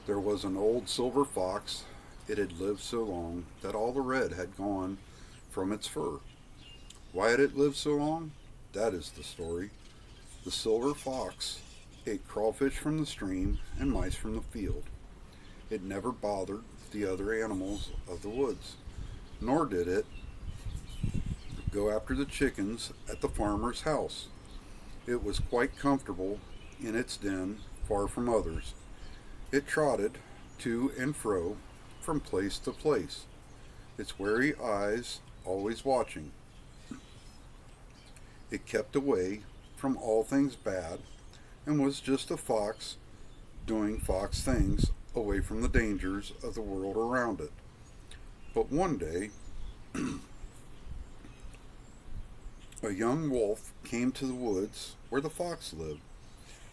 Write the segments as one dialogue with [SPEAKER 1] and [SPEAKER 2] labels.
[SPEAKER 1] There was an old silver fox. It had lived so long that all the red had gone from its fur. Why had it lived so long? That is the story. The silver fox ate crawfish from the stream and mice from the field. It never bothered the other animals of the woods, nor did it go after the chickens at the farmer's house. It was quite comfortable in its den, far from others. It trotted to and fro from place to place, its wary eyes always watching. It kept away from all things bad and was just a fox doing fox things away from the dangers of the world around it. But one day, a young wolf came to the woods where the fox lived,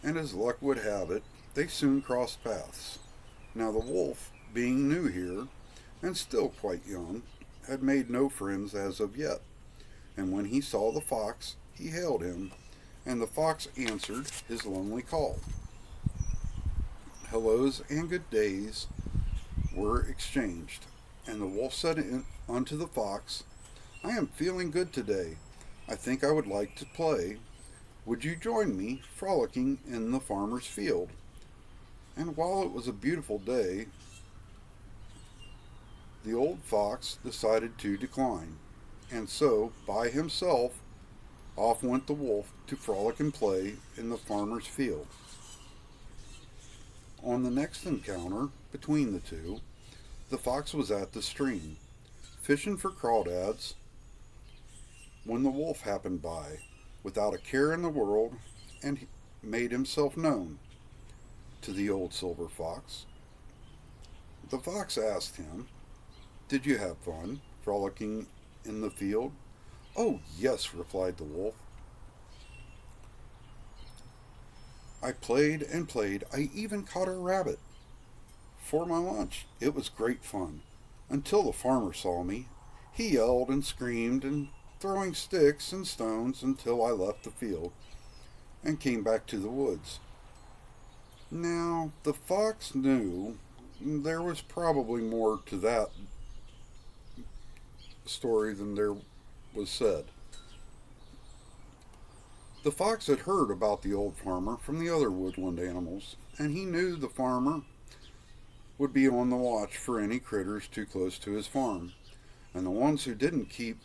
[SPEAKER 1] and as luck would have it, they soon crossed paths. Now, the wolf, being new here and still quite young, had made no friends as of yet, and when he saw the fox, he hailed him, and the fox answered his lonely call. Hellos and good days were exchanged, and the wolf said unto the fox, I am feeling good today. I think I would like to play. Would you join me frolicking in the farmer's field? And while it was a beautiful day, the old fox decided to decline, and so, by himself, off went the wolf to frolic and play in the farmer's field. On the next encounter between the two, the fox was at the stream, fishing for crawdads, when the wolf happened by, without a care in the world, and made himself known to the old silver fox. The fox asked him, Did you have fun frolicking in the field? Oh, yes, replied the wolf. I played and played. I even caught a rabbit for my lunch. It was great fun. Until the farmer saw me. He yelled and screamed and throwing sticks and stones until I left the field and came back to the woods. Now, the fox knew there was probably more to that story than there was said. The fox had heard about the old farmer from the other woodland animals, and he knew the farmer would be on the watch for any critters too close to his farm, and the ones who didn't keep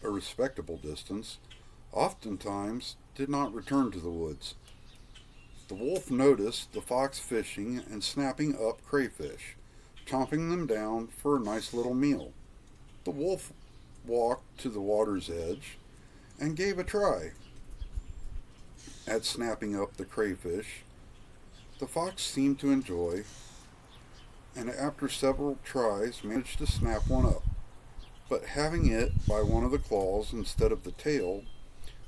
[SPEAKER 1] a respectable distance oftentimes did not return to the woods. The wolf noticed the fox fishing and snapping up crayfish, chomping them down for a nice little meal. The wolf walked to the water's edge and gave a try at snapping up the crayfish. The fox seemed to enjoy, and after several tries managed to snap one up, but having it by one of the claws instead of the tail,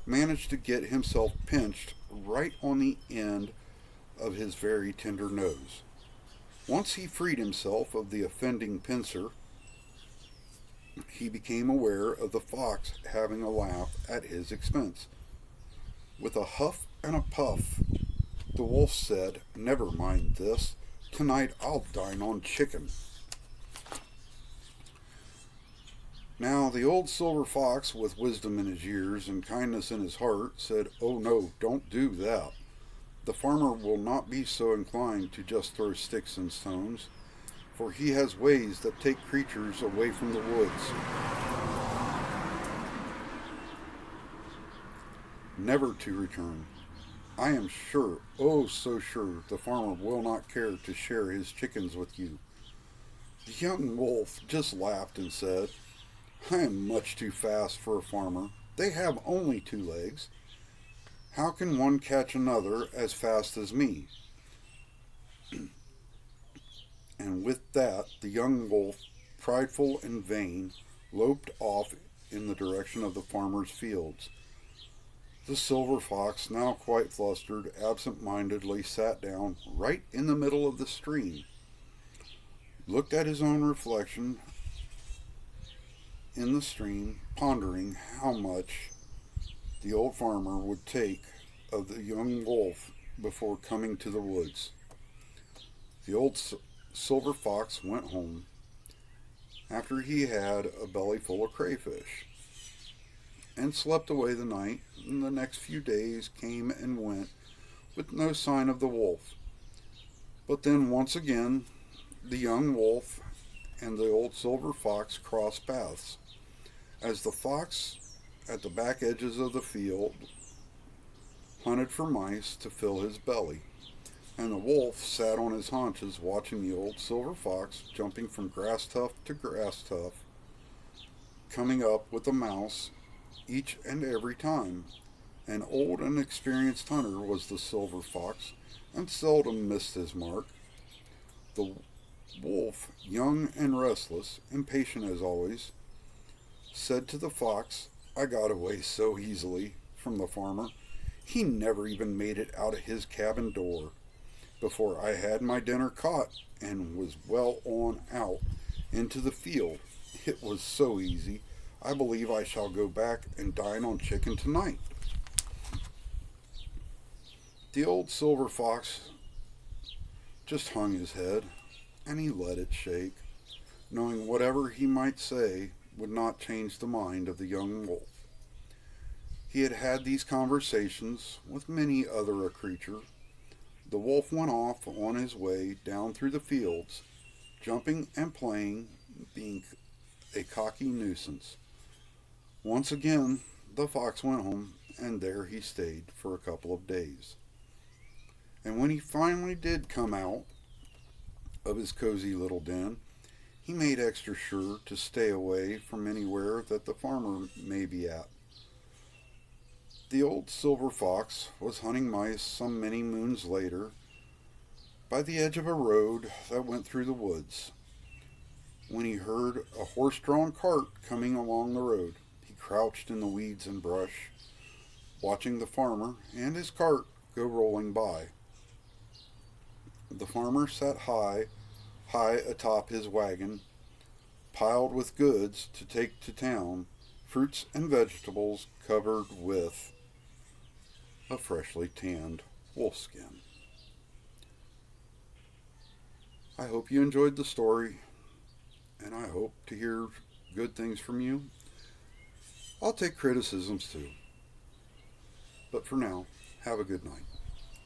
[SPEAKER 1] managed to get himself pinched right on the end of his very tender nose. Once he freed himself of the offending pincer, he became aware of the fox having a laugh at his expense. With a huff and a puff, the wolf said, Never mind this. Tonight I'll dine on chicken. Now the old silver fox, with wisdom in his ears and kindness in his heart, said, Oh no, don't do that. The farmer will not be so inclined to just throw sticks and stones, for he has ways that take creatures away from the woods. Never to return. I am sure, oh so sure, the farmer will not care to share his chickens with you. The young wolf just laughed and said, I am much too fast for a farmer. They have only 2 legs. How can one catch another as fast as me? And with that, the young wolf, prideful and vain, loped off in the direction of the farmer's fields. The silver fox, now quite flustered, absent-mindedly sat down right in the middle of the stream, looked at his own reflection in the stream, pondering how much the old farmer would take of the young wolf before coming to the woods. The old Silver Fox went home after he had a belly full of crayfish and slept away the night, and the next few days came and went with no sign of the wolf. But then once again the young wolf and the old silver fox crossed paths, as the fox at the back edges of the field hunted for mice to fill his belly, and the wolf sat on his haunches watching the old silver fox jumping from grass tuft to grass tuft, coming up with a mouse each and every time. An old and experienced hunter was the silver fox, and seldom missed his mark. The wolf, young and restless, impatient as always, said to the fox, "I got away so easily from the farmer. He never even made it out of his cabin door before I had my dinner caught and was well on out into the field. It was so easy. I believe I shall go back and dine on chicken tonight." The old silver fox just hung his head, and he let it shake, knowing whatever he might say would not change the mind of the young wolf. He had had these conversations with many other a creature. The wolf went off on his way down through the fields, jumping and playing, being a cocky nuisance. Once again, the fox went home, and there he stayed for a couple of days. And when he finally did come out of his cozy little den, he made extra sure to stay away from anywhere that the farmer may be at. The old silver fox was hunting mice some many moons later by the edge of a road that went through the woods, when he heard a horse-drawn cart coming along the road. He crouched in the weeds and brush, watching the farmer and his cart go rolling by. The farmer sat high atop his wagon, piled with goods to take to town, fruits and vegetables covered with a freshly tanned wolfskin. I hope you enjoyed the story, and I hope to hear good things from you. I'll take criticisms too. But for now, have a good night.